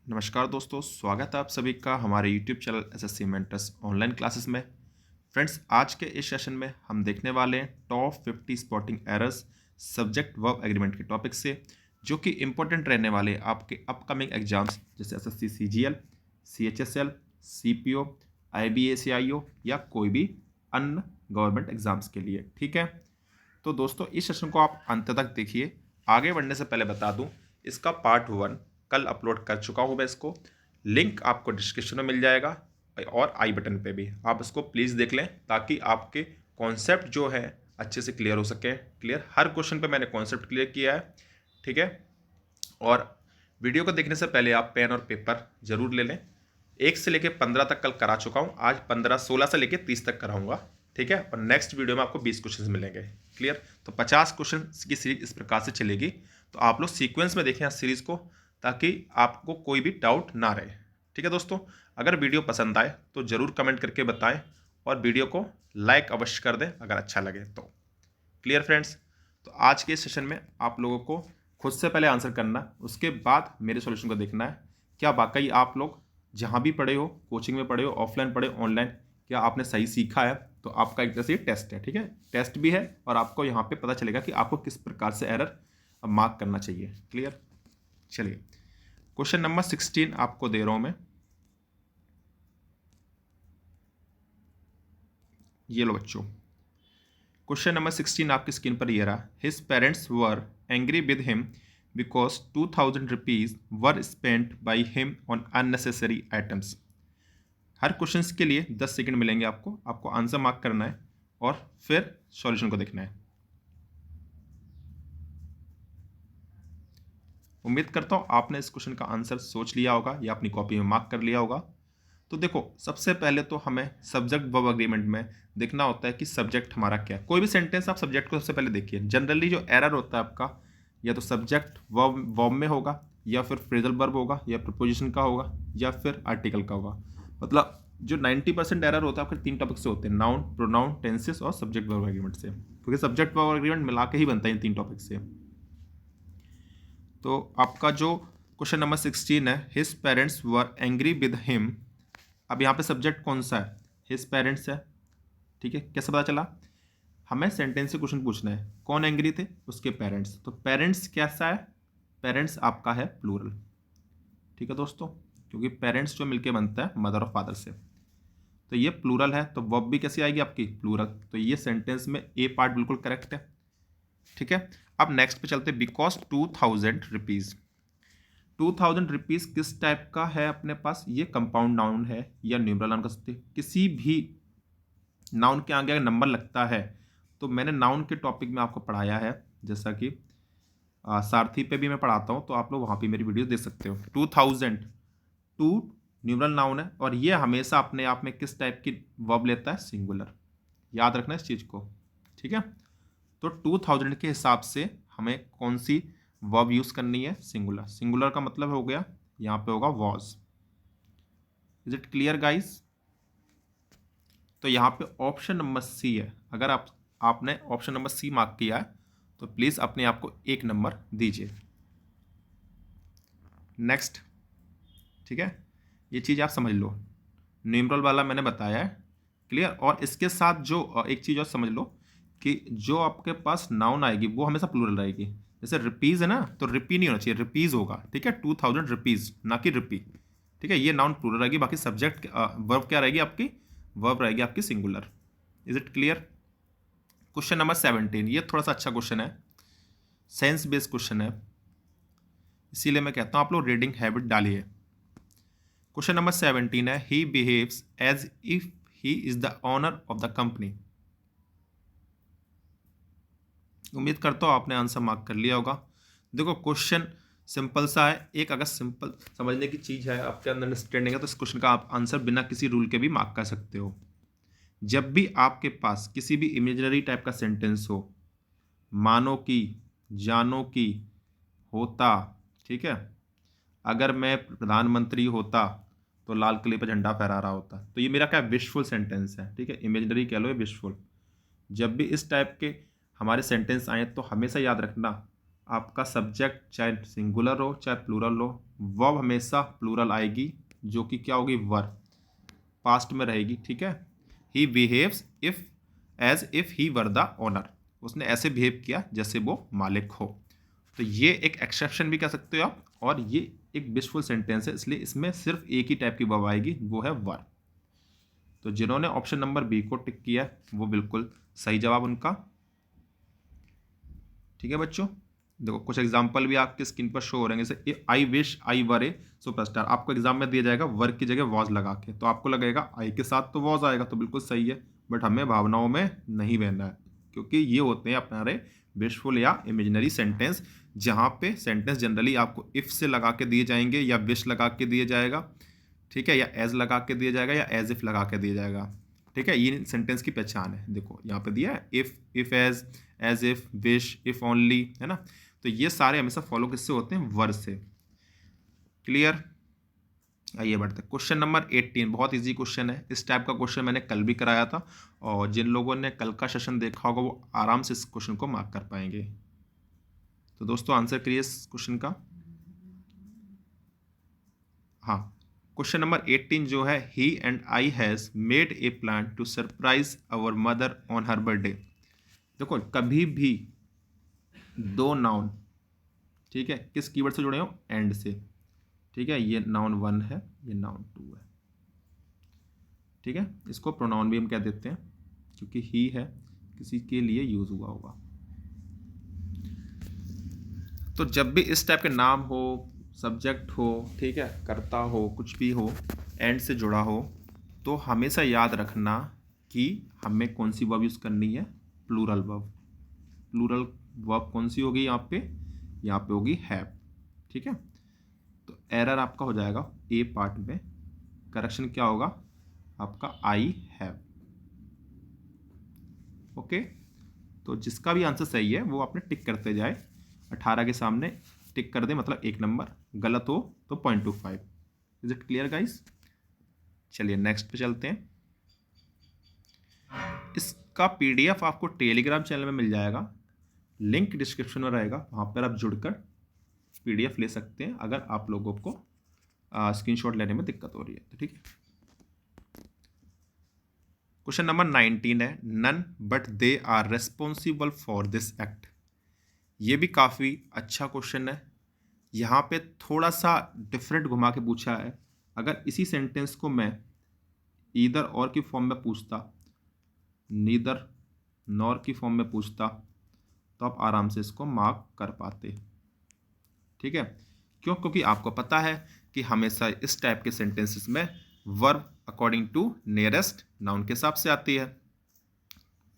नमस्कार दोस्तों, स्वागत है आप सभी का हमारे YouTube channel SSC mentors online classes में। फ्रेंड्स, आज के इस सेशन में हम देखने वाले हैं top 50 spotting errors subject verb agreement के टॉपिक से, जो कि इंपॉर्टेंट रहने वाले हैं आपके अपकमिंग एग्जाम्स जैसे एसएससी सीजीएल, सीएचएसएल, सीपीओ, आईबीएसीआईओ या कोई भी अन्य गवर्नमेंट एग्जाम्स के लिए। ठीक है, तो दोस्तों इस सेशन को आप अंत तक देखिए। आगे बढ़ने से पहले बता दूं, इसका पार्ट 1 कल अपलोड कर चुका हूं मैं। इसको लिंक आपको डिस्क्रिप्शन में मिल जाएगा और आई बटन पे भी। आप इसको प्लीज़ देख लें ताकि आपके कॉन्सेप्ट जो है अच्छे से क्लियर हो सके। क्लियर, हर क्वेश्चन पे मैंने कॉन्सेप्ट क्लियर किया है। ठीक है, और वीडियो को देखने से पहले आप पेन और पेपर जरूर ले लें। 1 से लेकर 15 तक कल करा चुका हूँ, आज 16 से लेकर 30 तक कराऊंगा। ठीक है, और नेक्स्ट वीडियो में आपको 20 क्वेश्चन मिलेंगे। क्लियर, तो 50 क्वेश्चन की सीरीज इस प्रकार से चलेगी। तो आप लोग सीक्वेंस में देखें सीरीज को, ताकि आपको कोई भी डाउट ना रहे। ठीक है दोस्तों, अगर वीडियो पसंद आए तो जरूर कमेंट करके बताएं और वीडियो को लाइक अवश्य कर दें अगर अच्छा लगे तो। क्लियर फ्रेंड्स, तो आज के सेशन में आप लोगों को खुद से पहले आंसर करना, उसके बाद मेरे सॉल्यूशन को देखना है। क्या वाकई आप लोग जहाँ भी पढ़े हो, कोचिंग में पढ़े हो, ऑफलाइन पढ़े, ऑनलाइन, क्या आपने सही सीखा है? तो आपका एक तरह से टेस्ट है। ठीक है, टेस्ट भी है और आपको यहाँ पे पता चलेगा कि आपको किस प्रकार से एरर मार्क करना चाहिए। क्लियर, चलिए क्वेश्चन नंबर 16 आपको दे रहा हूँ मैं। ये लो बच्चों, क्वेश्चन नंबर 16 आपकी स्क्रीन पर ये रहा। His parents were angry with him because 2000 rupees were spent by him on unnecessary items. Her question के लिए 10 सेकंड मिलेंगे आपको आंसर मार्क करना है और फिर सॉल्यूशन को देखना है। उम्मीद करता हूँ आपने इस क्वेश्चन का आंसर सोच लिया होगा या अपनी कॉपी में मार्क कर लिया होगा। तो देखो, सबसे पहले तो हमें सब्जेक्ट वर्ब एग्रीमेंट में देखना होता है कि सब्जेक्ट हमारा क्या है। कोई भी सेंटेंस आप सब्जेक्ट को सबसे पहले देखिए। जनरली जो एरर होता है आपका, या तो सब्जेक्ट वर्ब में होगा, या फिर फ्रेजल वर्ब होगा, या प्रपोजिशन का होगा, या फिर आर्टिकल का होगा। मतलब जो 90% एरर होता है आपके 3 टॉपिक से होते हैं, नाउन, प्रोनाउन, टेंसेस और सब्जेक्ट वर्ब एग्रीमेंट से, क्योंकि सब्जेक्ट वर्ब एग्रीमेंट मिला के ही बनता है इन 3 टॉपिक से। तो आपका जो क्वेश्चन नंबर 16 है, his parents were angry with him. अब यहाँ पे सब्जेक्ट कौन सा है? हिज पेरेंट्स है। ठीक है, कैसे पता चला? हमें सेंटेंस से क्वेश्चन पूछना है, कौन एंग्री थे? उसके पेरेंट्स। तो पेरेंट्स कैसा है? पेरेंट्स आपका है प्लूरल। ठीक है दोस्तों, क्योंकि पेरेंट्स जो मिलके बनता है मदर और फादर से, तो ये प्लूरल है। तो वर्ब भी कैसी आएगी आपकी? प्लूरल। तो ये सेंटेंस में ए पार्ट बिल्कुल करेक्ट है। ठीक है, अब नेक्स्ट पे चलते। Because 2000 rupees. 2000 रुपीज किस टाइप का है अपने पास? ये कंपाउंड नाउन है या न्यूमरल नाउन कर सकते हैं। किसी भी नाउन के आगे अगर नंबर लगता है, तो मैंने नाउन के टॉपिक में आपको पढ़ाया है, जैसा कि सारथी पे भी मैं पढ़ाता हूँ, तो आप लोग वहाँ पे मेरी वीडियो देख सकते हो। 2000 टू न्यूमरल नाउन है और ये हमेशा अपने आप में किस टाइप की वर्ब लेता है? सिंगुलर। याद रखना इस चीज़ को। ठीक है, तो 2000 के हिसाब से हमें कौन सी वर्ब यूज करनी है? सिंगुलर। सिंगुलर का मतलब हो गया, यहाँ पे होगा was. Is it clear guys? तो यहाँ पे ऑप्शन नंबर सी है। अगर आपने ऑप्शन नंबर सी मार्क किया है तो प्लीज अपने आप को 1 नंबर दीजिए। नेक्स्ट, ठीक है, ये चीज आप समझ लो। न्यूमरल वाला मैंने बताया है। क्लियर, और इसके साथ जो एक चीज और समझ लो कि जो आपके पास नाउन आएगी वो हमेशा प्लूरल रहेगी। जैसे रिपीज है ना, तो रिपी नहीं होना चाहिए, रिपीज होगा। ठीक है, 2000 रुपीज, ना कि रिपी। ठीक है, ये नाउन प्लूरल रहेगी, बाकी सब्जेक्ट वर्ब क्या रहेगी आपकी? वर्ब रहेगी आपकी singular. Is it clear? Question number 17, ये थोड़ा सा अच्छा क्वेश्चन है, सेंस बेस्ड क्वेश्चन है, इसीलिए मैं कहता हूँ आप लोग रीडिंग हैबिट डालिए। क्वेश्चन नंबर 17 है, he behaves as if he is the owner of the company. उम्मीद करता हूँ आपने आंसर मार्क कर लिया होगा। देखो, क्वेश्चन सिंपल सा है। एक अगर सिंपल समझने की चीज़ है, आपके अंदर अंडरस्टैंडिंग है, तो इस क्वेश्चन का आप आंसर बिना किसी रूल के भी मार्क कर सकते हो। जब भी आपके पास किसी भी इमेजिनरी टाइप का सेंटेंस हो, मानो कि, जानो कि, होता, ठीक है, अगर मैं प्रधानमंत्री होता तो लाल किले पर झंडा फहरा रहा होता, तो ये मेरा क्या विशफुल सेंटेंस है। ठीक है, इमेजिनरी कह लो या विशफुल। जब भी इस टाइप के हमारे सेंटेंस आए तो हमेशा याद रखना आपका सब्जेक्ट चाहे सिंगुलर हो चाहे प्लूरल हो, वर्ब हमेशा प्लूरल आएगी, जो कि क्या होगी, वर, पास्ट में रहेगी, ठीक है। He behaves if as if he were the owner, उसने ऐसे बिहेव किया जैसे वो मालिक हो। तो ये एक एक्सेप्शन भी कह सकते हो आप, और ये एक विशफुल सेंटेंस है, इसलिए इसमें सिर्फ एक ही टाइप की वर्ब आएगी, वो है वर। तो जिन्होंने ऑप्शन नंबर बी को टिक किया वो बिल्कुल सही जवाब उनका। ठीक है बच्चों, देखो कुछ एग्जाम्पल भी आपके स्क्रीन पर शो हो रहे हैं, जैसे I wish I were A superstar, आपको एग्जाम में दिया जाएगा वर्क की जगह वॉज लगा के, तो आपको लगेगा आई के साथ तो वॉज आएगा, तो बिल्कुल सही है, बट हमें भावनाओं में नहीं बहना है, क्योंकि ये होते हैं अपने विशफुल या इमेजिनरी सेंटेंस, जहाँ पे सेंटेंस जनरली आपको इफ से लगा के दिए जाएंगे, या विश लगा के दिया जाएगा, ठीक है, या एज लगा के दिया जाएगा, या एज इफ लगा के दिया जाएगा, ठीक है। ये सेंटेंस की पहचान है, देखो यहाँ पे दिया है if as if, wish, if only, है ना। तो ये सारे हमेशा फॉलो किससे होते हैं, वर्ब से। क्लियर। आइए बढ़ते हैं क्वेश्चन नंबर 18, बहुत इजी क्वेश्चन है, इस टाइप का क्वेश्चन मैंने कल भी कराया था, और जिन लोगों ने कल का सेशन देखा होगा वो आराम से इस क्वेश्चन को मार्क कर पाएंगे। तो दोस्तों आंसर करिए इस क्वेश्चन का। हाँ, क्वेश्चन नंबर 18 जो है, he and I has made a plan to surprise our mother on her birthday. देखो कभी भी दो नाउन, ठीक है, किस कीवर्ड से जुड़े हो, एंड से, ठीक है, ये नाउन 1 है, ये नाउन 2 है, ठीक है। इसको प्रोनाउन भी हम क्या देते हैं, क्योंकि ही है, किसी के लिए यूज हुआ होगा। तो जब भी इस टाइप के नाम हो, सब्जेक्ट हो, ठीक है, कर्ता हो, कुछ भी हो, एंड से जुड़ा हो, तो हमेशा याद रखना कि हमें कौन सी वर्ब यूज़ करनी है, प्लूरल वर्ब। प्लूरल वर्ब कौन सी होगी यहाँ पे होगी हैव, ठीक है। तो एरर आपका हो जाएगा ए पार्ट में, करेक्शन क्या होगा आपका, आई हैव। ओके, तो जिसका भी आंसर सही है वो आपने टिक करते जाए, 18 के सामने टिक कर दे, मतलब 1 नंबर, गलत हो तो 0.25। Is it clear guys. चलिए नेक्स्ट पे चलते हैं। इसका पीडीएफ आपको टेलीग्राम चैनल में मिल जाएगा, लिंक डिस्क्रिप्शन में रहेगा, वहाँ पर आप जुड़कर पीडीएफ ले सकते हैं अगर आप लोगों को स्क्रीनशॉट लेने में दिक्कत हो रही है तो, ठीक है। क्वेश्चन नंबर 19 है, none but they are responsible for this act. ये भी काफ़ी अच्छा क्वेश्चन है, यहाँ पे थोड़ा सा डिफरेंट घुमा के पूछा है। अगर इसी सेंटेंस को मैं ईदर और की फॉर्म में पूछता, नीदर नॉर की फॉर्म में पूछता, तो आप आराम से इसको मार्क कर पाते, ठीक है। क्यों, क्योंकि आपको पता है कि हमेशा इस टाइप के सेंटेंसेस में verb according to nearest noun के हिसाब से आती है,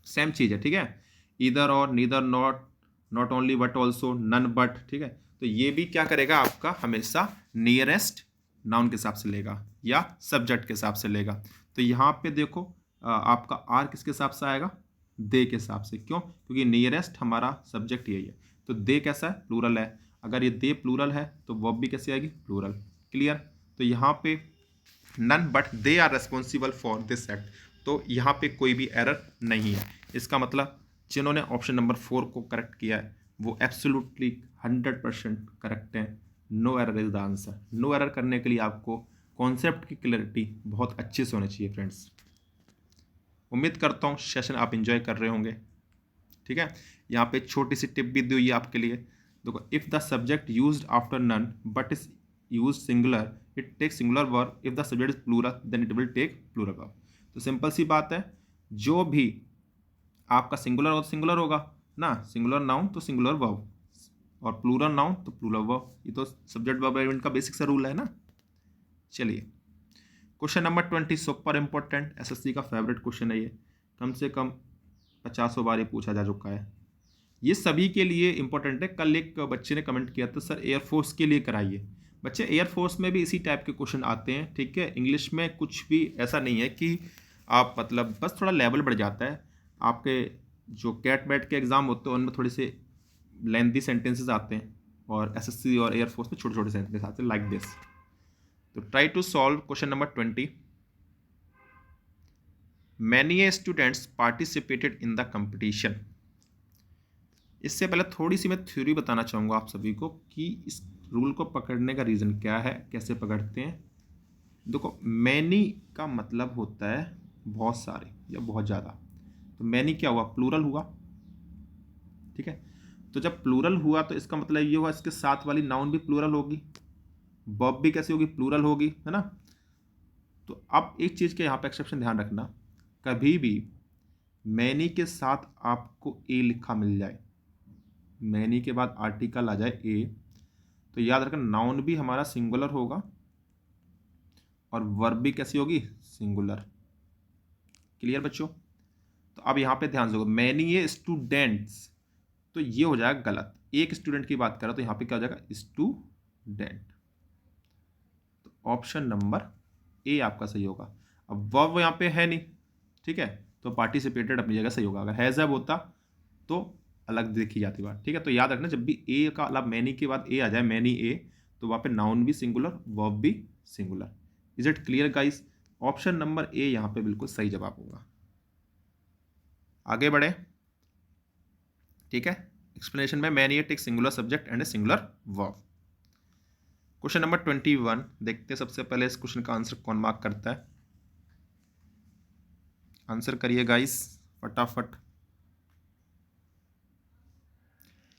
सेम चीज़ है, ठीक है। ईदर और, neither, not, not only but also, none but, ठीक है। तो ये भी क्या करेगा आपका, हमेशा नियरेस्ट नाउन के हिसाब से लेगा या सब्जेक्ट के हिसाब से लेगा। तो यहाँ पे देखो आपका आर किसके हिसाब से आएगा, दे के हिसाब से। क्यों, क्योंकि नियरेस्ट हमारा सब्जेक्ट यही है। तो दे कैसा है, प्लूरल है, अगर ये दे प्लूरल है तो वर्ब भी कैसे आएगी, प्लूरल। क्लियर। तो यहाँ पे none but they are responsible for this act, तो यहाँ पे कोई भी एरर नहीं है। इसका मतलब जिन्होंने ऑप्शन नंबर 4 को करेक्ट किया है वो एब्सोल्युटली 100% करेक्ट है। No error is the answer. No error करने के लिए आपको कॉन्सेप्ट की क्लैरिटी बहुत अच्छे से होनी चाहिए फ्रेंड्स। उम्मीद करता हूँ सेशन आप इंजॉय कर रहे होंगे, ठीक है। यहाँ पे छोटी सी टिप भी दी हुई है आपके लिए, देखो, if the subject used after none but is use singular it take singular verb, if the subject is plural then it will take plural verb. तो सिंपल सी बात है, जो भी आपका सिंगुलर हो तो सिंगुलर होगा ना, सिंगुलर नाउन तो सिंगुलर वर्ब, और प्लूरल नाउन तो प्लूरल वर्ब, ये तो सब्जेक्ट वर्ब एग्रीमेंट का बेसिक सा रूल है ना। चलिए question number 20 super important, SSC का फेवरेट क्वेश्चन है ये, कम से कम 50 बार ये पूछा जा चुका है, ये सभी के लिए इंपॉर्टेंट है। कल एक बच्चे ने कमेंट किया था सर एयरफोर्स के लिए कराइए। बच्चे एयरफोर्स में भी इसी टाइप के क्वेश्चन आते हैं, ठीक है। इंग्लिश में कुछ भी ऐसा नहीं है कि आप मतलब बस थोड़ा लेवल बढ़ जाता है। आपके जो कैट बैट के एग्ज़ाम होते हैं उनमें थोड़े से लेंथी सेंटेंसेस आते हैं, और एसएससी और एयरफोर्स में छोटे छोटे सेंटेंस आते हैं लाइक दिस। तो try to solve question number 20। Many students participated in the competition. इससे पहले थोड़ी सी मैं थ्योरी बताना चाहूँगा आप सभी को कि इस रूल को पकड़ने का रीज़न क्या है, कैसे पकड़ते हैं। देखो, मैनी का मतलब होता है बहुत सारे या बहुत ज़्यादा। तो मैनी क्या हुआ, प्लूरल हुआ, ठीक है। तो जब प्लूरल हुआ तो इसका मतलब ये हुआ इसके साथ वाली नाउन भी प्लूरल होगी, वर्ब भी कैसी होगी, प्लूरल होगी, है ना। तो अब एक चीज़ के यहाँ पे एक्सेप्शन ध्यान रखना, कभी भी मैनी के साथ आपको ए लिखा मिल जाए, मैनी के बाद आर्टिकल आ जाए ए, तो याद रखना नाउन भी हमारा सिंगुलर होगा और वर्ब भी कैसी होगी, सिंगुलर। क्लियर बच्चों। तो अब यहाँ पे ध्यान दो, मैनी ये स्टूडेंट्स, तो ये हो जाएगा गलत, एक स्टूडेंट की बात करा तो यहाँ पे क्या हो जाएगा, स्टूडेंट। तो ऑप्शन नंबर ए आपका सही होगा। अब वर्ब यहाँ पे है नहीं, ठीक है, तो पार्टिसिपेटेड अपनी जगह सही होगा। अगर हैज हैव होता तो अलग देखी जाती बात, ठीक है। तो याद रखना जब भी ए का अलावा मैनी के बाद ए आ जाए, मैनी ए, तो वहाँ पे नाउन भी सिंगुलर, वर्ब भी singular. Is it clear guys. Option number A यहाँ पे बिल्कुल सही जवाब होगा। आगे बढ़े, ठीक है। एक्सप्लेनेशन में many take singular subject and a singular verb. Question number 21 देखते हैं। सबसे पहले इस क्वेश्चन का आंसर कौन मार्क करता है, आंसर करिए गाइस फटाफट।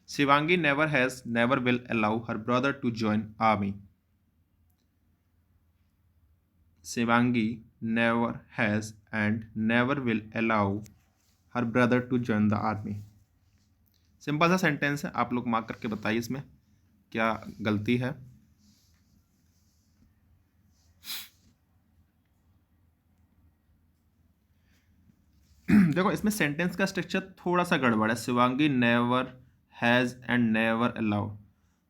Shivangi never will allow her brother to join army. Shivangi never has and never will allow her brother to join the army. Simple सा सेंटेंस है, आप लोग मार्क करके बताइए इसमें क्या गलती है। देखो, इसमें सेंटेंस का स्ट्रक्चर थोड़ा सा गड़बड़ है। Shivangi never has and never allowed,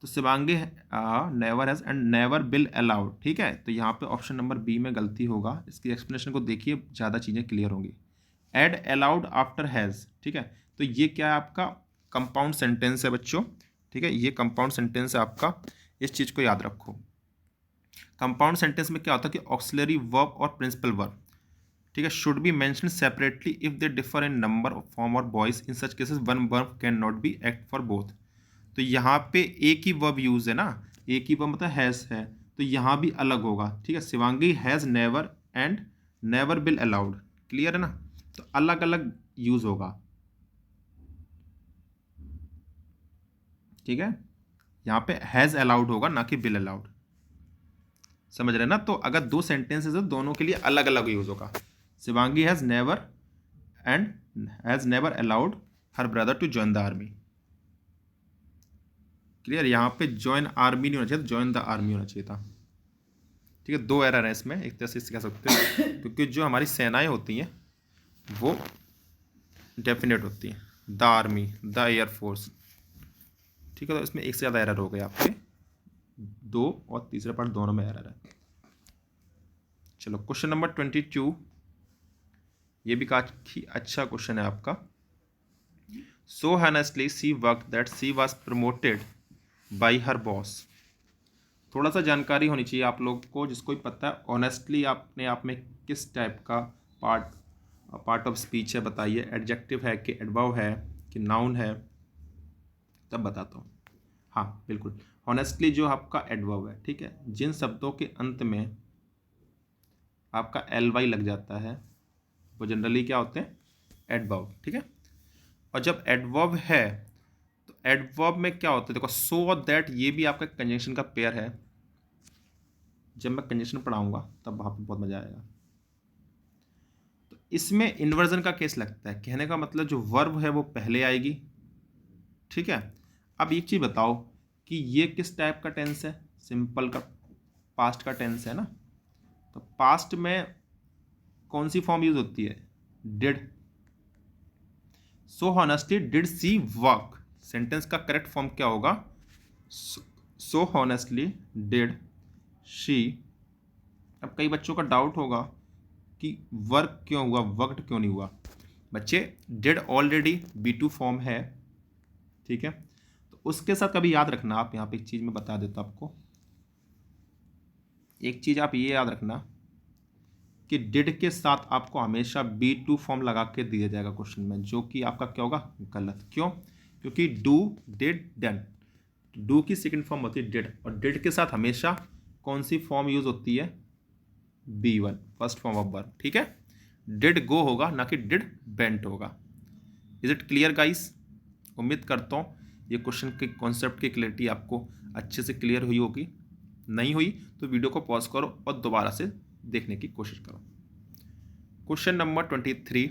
तो Shivangi never has and never will allowed, ठीक है। तो यहाँ पे ऑप्शन नंबर बी में गलती होगा। इसकी एक्सप्लेनेशन को देखिए, ज़्यादा चीज़ें क्लियर होंगी। एड अलाउड आफ्टर हैज़, ठीक है, तो ये क्या है, आपका कंपाउंड सेंटेंस है बच्चों, ठीक है। ये कंपाउंड सेंटेंस है आपका, इस चीज़ को याद रखो। कंपाउंड सेंटेंस में क्या होता है कि ऑक्सिलरी वर्ब और प्रिंसिपल वर्ब, ठीक है, should be mention separately if they differ in number of form और voice. In such cases one verb can not be act for both. तो यहाँ पे एक ही वर्ब यूज है ना, एक ही वर्ब मतलब हैज है, तो यहाँ भी अलग होगा, ठीक है। Shivangi has never and never will allowed, clear है ना, तो अलग अलग यूज होगा, ठीक है। यहाँ पे हैज अलाउड होगा ना कि विल अलाउड, समझ रहे ना। तो अगर दो सेंटेंसेस है दोनों के लिए अलग अलग यूज होगा। Shivangi has never and has never allowed her brother to join the army, clear. यहाँ पे ज्वाइन आर्मी नहीं होना चाहिए, ज्वाइन द आर्मी होना चाहिए था, ठीक है। दो एरर है इसमें, एक तरह से कह सकते हैं क्योंकि जो हमारी सेनाएं होती हैं वो डेफिनेट होती हैं, द आर्मी, द एयरफोर्स, ठीक है। तो इसमें एक से ज़्यादा एरर हो गए आपके, दो और तीसरा पार्ट दोनों में एरर है। चलो क्वेश्चन नंबर 22, ये भी काफ़ी अच्छा क्वेश्चन है आपका। So honestly she work that she was promoted by her boss. थोड़ा सा जानकारी होनी चाहिए आप लोग को, जिसको भी पता है ऑनेस्टली अपने आप में किस टाइप का पार्ट ऑफ स्पीच है, बताइए। एडजेक्टिव है कि एडवर्ब है कि नाउन है, तब बताता हूँ। हाँ बिल्कुल, ऑनेस्टली जो आपका एडवर्ब है, ठीक है। जिन शब्दों के अंत में आपका ly लग जाता है वो जनरली क्या होते हैं, एडवर्ब, ठीक है। और जब एडवर्ब है तो एडवर्ब में क्या होता है, देखो सो और दैट, ये भी आपका कंजंक्शन का पेयर है। जब मैं कंजंक्शन पढ़ाऊंगा तब वहाँ पे बहुत मजा आएगा। तो इसमें इन्वर्जन का केस लगता है, कहने का मतलब जो वर्ब है वो पहले आएगी, ठीक है। अब एक चीज़ बताओ कि ये किस टाइप का टेंस है, सिंपल का पास्ट का टेंस है ना। तो पास्ट में कौन सी फॉर्म यूज होती है, did. So honestly did see work, sentence का करेक्ट फॉर्म क्या होगा, सो हॉनेस्टली डिड शी। अब कई बच्चों का डाउट होगा कि वर्क क्यों हुआ, वर्कड क्यों नहीं हुआ। बच्चे डिड ऑलरेडी B2 फॉर्म है, ठीक है। तो उसके साथ कभी याद रखना आप, यहाँ पे एक चीज़ मैं बता देता आपको, एक चीज़ आप ये याद रखना कि डिड के साथ आपको हमेशा B2 फॉर्म लगा के दिया जाएगा क्वेश्चन में, जो कि आपका क्या होगा, गलत। क्यों, क्योंकि डू, डिड, डन, डू की सेकंड फॉर्म होती है डिड, और डिड के साथ हमेशा कौन सी फॉर्म यूज होती है? B1, first form of verb. ठीक है, डिड गो होगा, ना कि डिड वेंट होगा। Is it clear guys? उम्मीद करता हूँ ये क्वेश्चन के कॉन्सेप्ट की क्लैरिटी आपको अच्छे से क्लियर हुई होगी। नहीं हुई तो वीडियो को पॉज करो और दोबारा से देखने की कोशिश करो। Question number 23,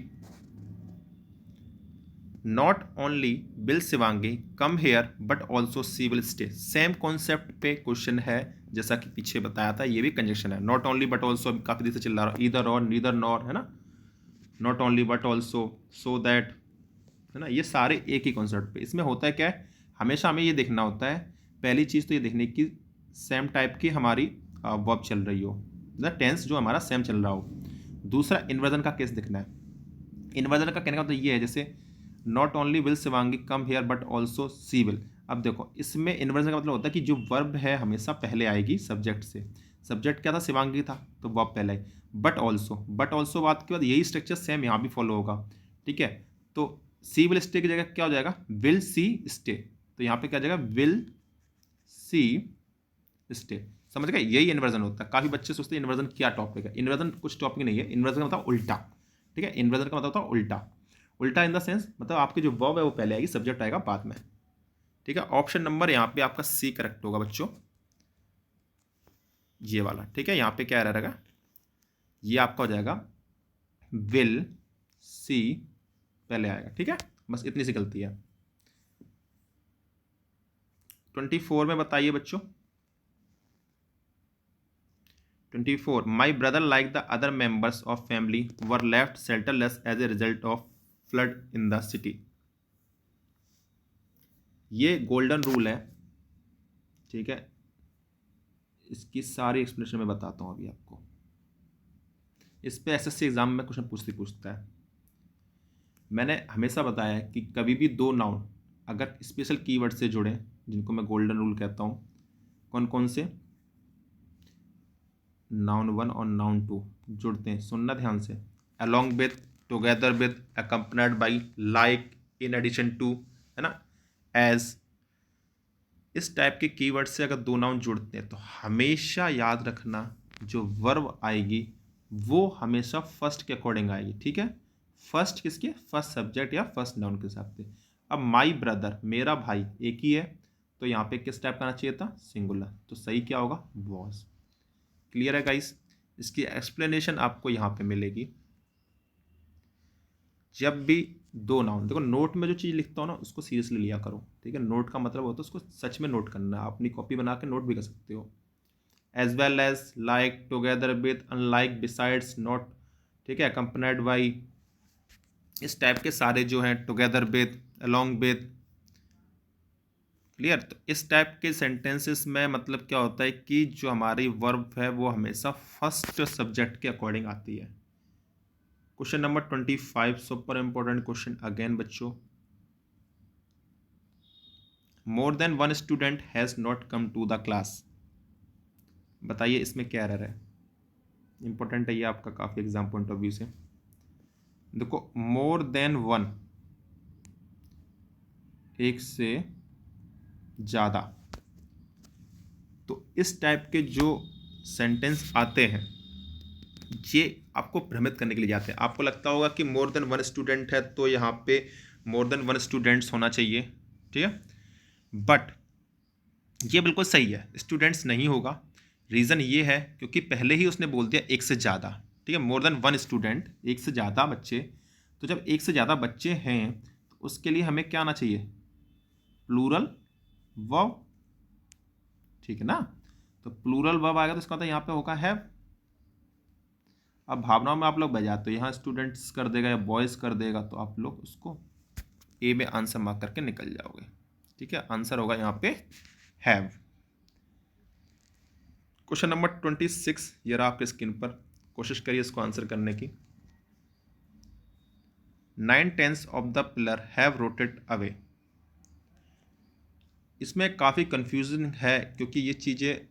not only will Shivangi come here but also see will stay. Same concept पे क्वेश्चन है जैसा कि पीछे बताया था, ये भी कंजक्शन है। नॉट ओनली बट ऑल्सो काफी देर से चिल्ला रहा, ईदर और, नीदर नॉर, है ना। Not only but also, so that, है ना। ये सारे एक ही कॉन्सेप्ट पे। इसमें होता है क्या है, हमेशा हमें ये देखना होता है, पहली चीज़ तो ये देखने की सेम टाइप की हमारी वर्ब चल रही हो, द टेंस जो हमारा सेम चल रहा हो। दूसरा इन्वर्जन का केस देखना है। इन्वर्जन का कहने का मतलब ये है, जैसे not only will Shivangi come here but also see will. अब देखो इसमें इन्वर्जन का मतलब होता है कि जो वर्ब है हमेशा पहले आएगी सब्जेक्ट से। सब्जेक्ट क्या था? शिवांगी था, तो वर्ब पहले आई। बट ऑल्सो बात के बाद यही स्ट्रक्चर सेम यहाँ भी फॉलो होगा। ठीक है, तो सी विल स्टे की जगह क्या हो जाएगा? Will see stay. तो यहाँ पे क्या हो जाएगा? Will see stay. समझ गए? यही इन्वर्जन होता है। काफी बच्चे सोचते हैं इन्वर्जन क्या टॉपिक है। इन्वर्जन कुछ टॉपिक नहीं है, इन्वर्जन का मतलब उल्टा। ठीक है, इन्वर्जन का मतलब होता है उल्टा। उल्टा इन द सेंस मतलब आपकी जो वर्ब है वो पहले आएगी, सब्जेक्ट आएगा बाद में। ठीक है, ऑप्शन नंबर यहाँ पे आपका सी करेक्ट होगा बच्चों, ये वाला। ठीक है, यहाँ पे क्या रहेगा? ये आपका हो जाएगा विल सी पहले आएगा। ठीक है, बस इतनी सी गलती है। 24 में बताइए बच्चों। 24, my brother like the other members of family were left shelterless as a result of flood in the city. ये गोल्डन रूल है। ठीक है, इसकी सारी एक्सप्लेनेशन मैं बताता हूं अभी आपको। इस पे एसएससी एग्जाम में क्वेश्चन पूछता है। मैंने हमेशा बताया है कि कभी भी दो नाउन अगर स्पेशल कीवर्ड से जुड़े, जिनको मैं गोल्डन रूल कहता हूं, कौन कौन से? नाउन 1 और नाउन 2 जुड़ते हैं, सुनना ध्यान से। Along with, together with, accompanied by, like, in addition to, है ना, एज। इस टाइप के कीवर्ड से अगर दो नाउन जुड़ते हैं तो हमेशा याद रखना जो वर्ब आएगी वो हमेशा फर्स्ट के अकॉर्डिंग आएगी। ठीक है, फर्स्ट किसके? फर्स्ट सब्जेक्ट या फर्स्ट नाउन के हिसाब से। अब माई ब्रदर, मेरा भाई, एक ही है, तो यहाँ पे किस टाइप का आना चाहिए था? सिंगुलर। तो सही क्या होगा? वॉज। क्लियर है गाइस? इसकी एक्सप्लेनेशन आपको यहाँ पे मिलेगी। जब भी दो नाउन, देखो नोट में जो चीज़ लिखता हूँ ना उसको सीरियसली लिया करो। ठीक है, नोट का मतलब होता है उसको सच में नोट करना। आप अपनी कॉपी बना के नोट भी कर सकते हो। As well as, like, together with, unlike, besides, not. ठीक है, अकम्पनीड बाई, इस टाइप के सारे जो हैं, together with, along with. Clear? तो इस टाइप के सेंटेंसेस में मतलब क्या होता है कि जो हमारी वर्ब है वो हमेशा फर्स्ट सब्जेक्ट के अकॉर्डिंग आती है। Question number 25, super important question again बच्चों। More than one student has not come to the class. बताइए इसमें क्या एरर है? इंपॉर्टेंट है ये आपका काफी एग्जाम पॉइंट ऑफ व्यू से। देखो मोर देन वन, एक से ज्यादा, तो इस टाइप के जो सेंटेंस आते हैं ये आपको भ्रमित करने के लिए जाते हैं। आपको लगता होगा कि मोर देन वन स्टूडेंट है तो यहाँ पे मोर देन वन स्टूडेंट्स होना चाहिए। ठीक है, बट ये बिल्कुल सही है, स्टूडेंट्स नहीं होगा। रीज़न ये है क्योंकि पहले ही उसने बोल दिया एक से ज़्यादा। ठीक है, मोर देन वन स्टूडेंट, एक से ज़्यादा बच्चे। तो जब एक से ज़्यादा बच्चे हैं तो उसके लिए हमें क्या आना चाहिए? Plural verb. ठीक है ना, तो प्लूरल वर्ब आएगा तो इसका मतलब यहाँ पे होगा हैव। अब भावनाओं में आप लोग बह जाते हो, यहाँ स्टूडेंट्स कर देगा या बॉयज़ कर देगा तो आप लोग उसको ए में आंसर मार्क करके निकल जाओगे। ठीक है, आंसर होगा यहाँ पे हैव। क्वेश्चन नंबर 26 ये रहा आपके स्क्रीन पर, कोशिश करिए इसको आंसर करने की। 9/10 of the pillar have rotated away. इसमें काफ़ी कंफ्यूजन है क्योंकि ये चीज़ें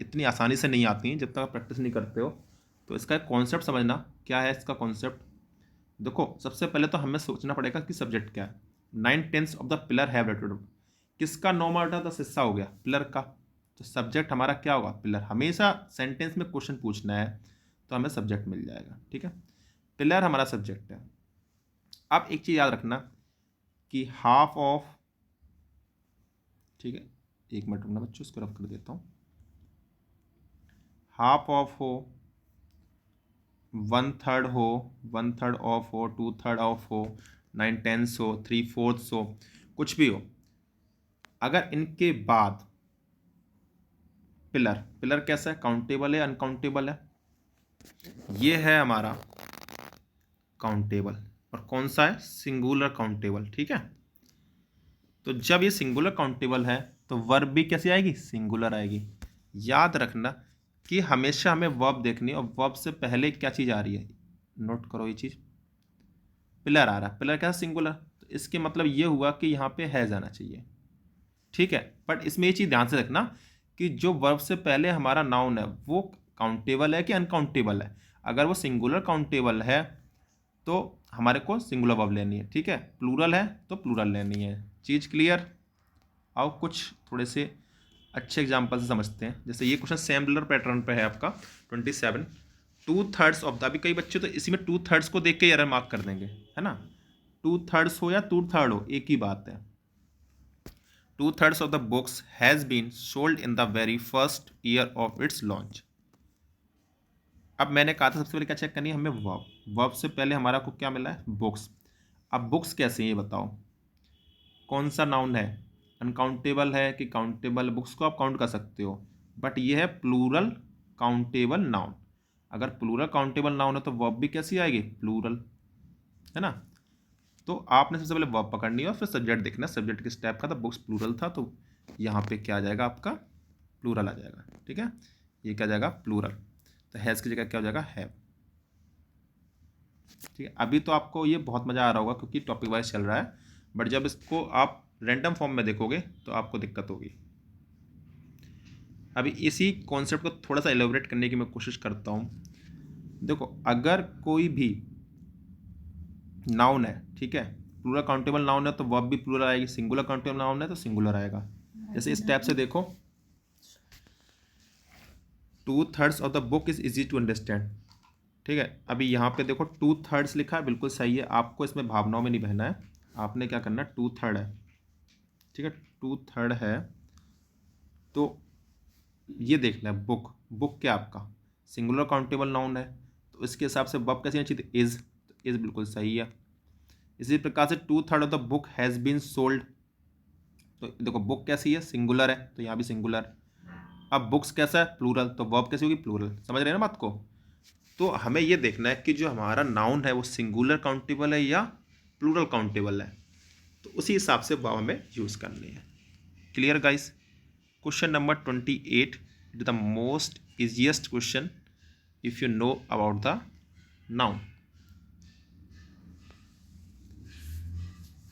इतनी आसानी से नहीं आती हैं जब तक आप प्रैक्टिस नहीं करते हो। तो इसका कॉन्सेप्ट समझना क्या है। इसका कॉन्सेप्ट देखो, सबसे पहले तो हमें सोचना पड़ेगा कि सब्जेक्ट क्या है। 9/10 of the pillar have rotated. किसका 9 मार्टा था? हिस्सा हो गया पिलर का। तो सब्जेक्ट हमारा क्या होगा? पिलर। हमेशा सेंटेंस में क्वेश्चन पूछना है तो हमें सब्जेक्ट मिल जाएगा, ठीक है। पिलर हमारा सब्जेक्ट है। अब एक चीज याद रखना कि हाफ ऑफ, ठीक है, एक मिनट रुकना बच्चों, इसको रफ कर देता हूँ। हाफ ऑफ हो, 1/3 हो, 1/3 ऑफ हो, 2/3 ऑफ हो, 9/10 हो, 3/4 हो, कुछ भी हो, अगर इनके बाद पिलर, पिलर कैसा है? काउंटेबल है, अनकाउंटेबल है? ये है हमारा काउंटेबल। और कौन सा है? सिंगुलर काउंटेबल, ठीक है। तो जब ये सिंगुलर काउंटेबल है तो वर्ब भी कैसी आएगी? सिंगुलर आएगी। याद रखना कि हमेशा हमें वर्ब देखनी है और वर्ब से पहले क्या चीज़ आ रही है, नोट करो ये चीज़। पिलर आ रहा है, पिलर क्या? सिंगुलर। तो इसके मतलब ये हुआ कि यहाँ पे हैज आना चाहिए, ठीक है। बट इसमें ये चीज़ ध्यान से रखना कि जो वर्ब से पहले हमारा नाउन है वो काउंटेबल है कि अनकाउंटेबल है। अगर वो सिंगुलर काउंटेबल है तो हमारे को सिंगुलर वर्ब लेनी है, ठीक है। प्लूरल है तो प्लूरल लेनी है। चीज़ क्लियर? आओ कुछ थोड़े से अच्छे एग्जाम्पल से समझते हैं। जैसे ये क्वेश्चन सिमिलर पैटर्न पे है आपका 27। 2/3 ऑफ द, अभी कई बच्चे तो इसी में 2/3 को देख के एरर मार्क कर देंगे, है ना। 2/3 हो या 2/3 हो, एक ही बात है। 2/3 of the books has been sold in the very first year of its launch। अब मैंने कहा था सबसे पहले क्या चेक करनी है हमें? वर्ब। वर्ब से पहले हमारा को क्या मिला है? बुक्स। अब बुक्स कैसे हैं ये बताओ, कौन सा नाउन है? अनकाउंटेबल है कि काउंटेबल? बुक्स को आप काउंट कर सकते हो, बट ये है प्लूरल काउंटेबल नाउन। अगर प्लूरल काउंटेबल नाउन है तो वर्ब भी कैसी आएगी? प्लूरल, है ना। तो आपने सबसे पहले वर्ब पकड़नी है और फिर सब्जेक्ट देखना। सब्जेक्ट किस टाइप का था? बुक्स प्लूरल था, तो यहाँ पे क्या आ जाएगा आपका? प्लूरल आ जाएगा, ठीक है। ये क्या जाएगा? प्लूरल। तो हैज़ की जगह क्या हो जाएगा? हैव, ठीक है। अभी तो आपको ये बहुत मज़ा आ रहा होगा क्योंकि टॉपिक वाइज चल रहा है, बट जब इसको आप रैंडम फॉर्म में देखोगे तो आपको दिक्कत होगी। अभी इसी कॉन्सेप्ट को थोड़ा सा एलोबरेट करने की मैं कोशिश करता हूँ। देखो, अगर कोई भी नाउन है, ठीक है, प्लूरल काउंटेबल नाउन है तो वर्ब भी प्लूरल आएगी। सिंगुलर काउंटेबल नाउन है तो सिंगुलर आएगा। जैसे इस टैब से देखो, 2/3 of the book is easy to understand, ठीक है। अभी यहाँ पे देखो 2/3 लिखा है, बिल्कुल सही है। आपको इसमें भावनाओं में नहीं बहना है, आपने क्या करना है? 2/3 है, ठीक है, 2/3 है तो ये देखना है बुक। बुक क्या आपका? सिंगुलर काउंटेबल नाउन है तो इसके हिसाब से वर्ब कैसी होनी चाहिए? इज। इज बिल्कुल सही है। इसी प्रकार से 2/3 of the book has been sold, तो देखो बुक कैसी है? सिंगुलर है, तो यहाँ भी सिंगुलर। अब बुक्स कैसा है? प्लूरल, तो वर्ब कैसी होगी? प्लूरल। समझ रहे हैं ना बात को? तो हमें ये देखना है कि जो हमारा नाउन है वो सिंगुलर काउंटेबल है या प्लूरल काउंटेबल है, तो उसी हिसाब से वर्ब हमें यूज़ करनी है। Clear guys? Question number 28 is the most easiest question if you know about the noun.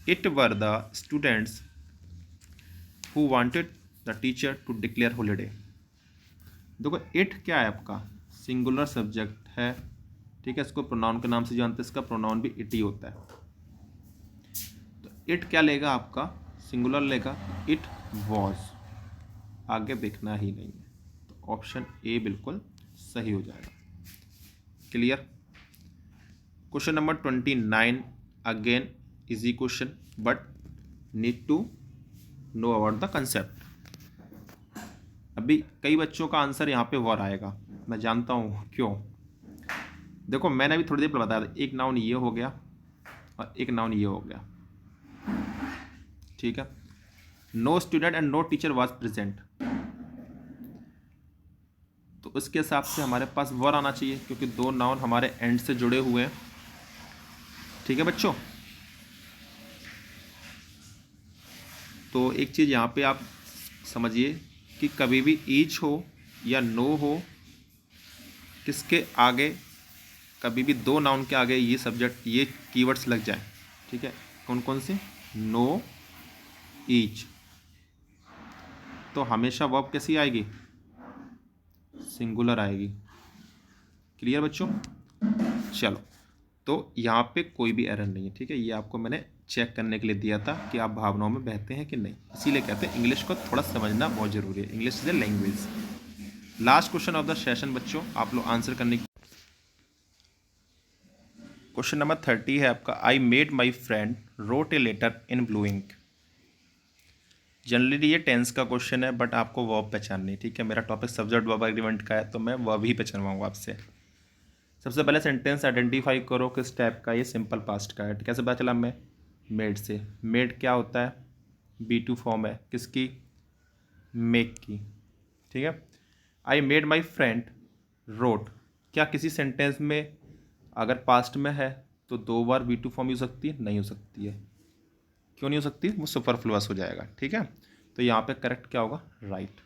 It were the students who wanted the teacher to declare holiday। देखो इट क्या है आपका? सिंगुलर सब्जेक्ट है, ठीक है। इसको प्रोनाउन के नाम से जानते हैं, इसका प्रोनाउन भी इट ही होता है। तो इट क्या लेगा आपका? सिंगुलर लेगा, इट वॉज। आगे देखना ही नहीं है, तो ऑप्शन ए बिल्कुल सही हो जाएगा। Clear? Question number 29 again easy question but need to know about the concept. अभी कई बच्चों का आंसर यहाँ पे वर आएगा, मैं जानता हूँ क्यों। देखो मैंने अभी थोड़ी देर पहले बताया था, एक नाउन ये हो गया और एक नाउन ये हो गया, ठीक है। No student and no teacher was present, तो उसके हिसाब से हमारे पास वर आना चाहिए क्योंकि दो नाउन हमारे एंड से जुड़े हुए हैं, ठीक है बच्चों। तो एक चीज़ यहाँ पे आप समझिए कि कभी भी ईच हो या नो हो, किसके आगे कभी भी दो नाउन के आगे ये सब्जेक्ट, ये कीवर्ड्स लग जाए, ठीक है। कौन कौन से? नो, ईच, तो हमेशा वर्ब कैसी आएगी? सिंगुलर आएगी। क्लियर बच्चों? चलो, तो यहाँ पे कोई भी एरर नहीं है, ठीक है। ये आपको मैंने चेक करने के लिए दिया था कि आप भावनाओं में बहते हैं कि नहीं। इसीलिए कहते हैं इंग्लिश को थोड़ा समझना बहुत ज़रूरी है। English is a language. Last question of the session बच्चों, आप लोग आंसर करने की। क्वेश्चन नंबर 30 है आपका, I made my friend wrote a letter in blue ink. Generally ये टेंस का क्वेश्चन है, बट आपको वर्ब पहचाननी है, ठीक है। मेरा टॉपिक सब्जेक्ट वर्ब एग्रीमेंट का है, तो मैं वर्ब ही पहचानवाऊंगा आपसे। सबसे पहले सेंटेंस आइडेंटिफाई करो किस टाइप का, ये सिंपल पास्ट का है। कैसे पता चला? मैं मेड से। मेड क्या होता है? B2 फॉर्म है किसकी? मेक की, ठीक है। I made my friend wrote, क्या किसी सेंटेंस में अगर पास्ट में है तो 2 बार B2 फॉर्म यूज सकती है? नहीं हो सकती है। क्यों नहीं हो सकती? वो सुपरफ्लुअस हो जाएगा, ठीक है। तो यहाँ पे करेक्ट क्या होगा? Write.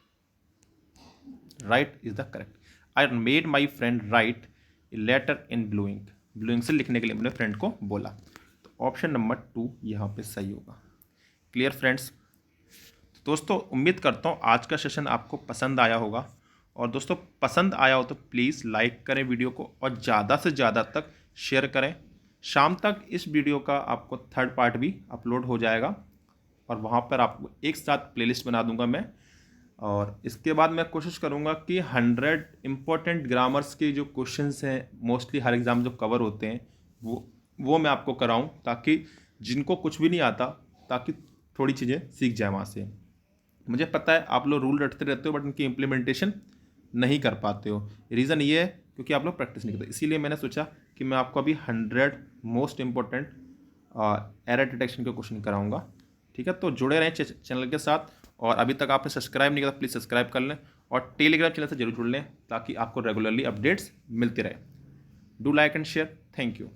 Write is the correct. I made my friend write a letter in blue ink. Blue ink से लिखने के लिए मैंने फ्रेंड को बोला। तो ऑप्शन नंबर 2 यहाँ पे सही होगा। Clear friends? तो दोस्तों उम्मीद करता हूँ आज का सेशन आपको पसंद आया होगा। और दोस्तों पसंद आया हो तो प्लीज़ लाइक करें वीडियो को और ज़्यादा से ज़्यादा तक शेयर करें। शाम तक इस वीडियो का आपको 3rd पार्ट भी अपलोड हो जाएगा और वहाँ पर आपको एक साथ प्लेलिस्ट बना दूंगा मैं। और इसके बाद मैं कोशिश करूँगा कि 100 इम्पोर्टेंट ग्रामर्स के जो क्वेश्चंस हैं मोस्टली हर एग्ज़ाम जो कवर होते हैं वो मैं आपको कराऊँ, ताकि जिनको कुछ भी नहीं आता ताकि थोड़ी चीज़ें सीख जाए वहाँ से। मुझे पता है आप लोग रूल रटते रहते हो बट उनकी इम्प्लीमेंटेशन नहीं कर पाते हो। रीज़न ये है क्योंकि आप लोग प्रैक्टिस नहीं करते। इसीलिए मैंने सोचा कि मैं आपको अभी 100 मोस्ट इम्पोर्टेंट एरर डिटेक्शन के क्वेश्चन कराऊंगा, ठीक है। तो जुड़े रहें चैनल के साथ। और अभी तक आपने सब्सक्राइब नहीं किया प्लीज़ सब्सक्राइब कर लें और टेलीग्राम चैनल से जरूर जुड़ लें ताकि आपको रेगुलरली अपडेट्स मिलते रहे। Do like and share. Thank you.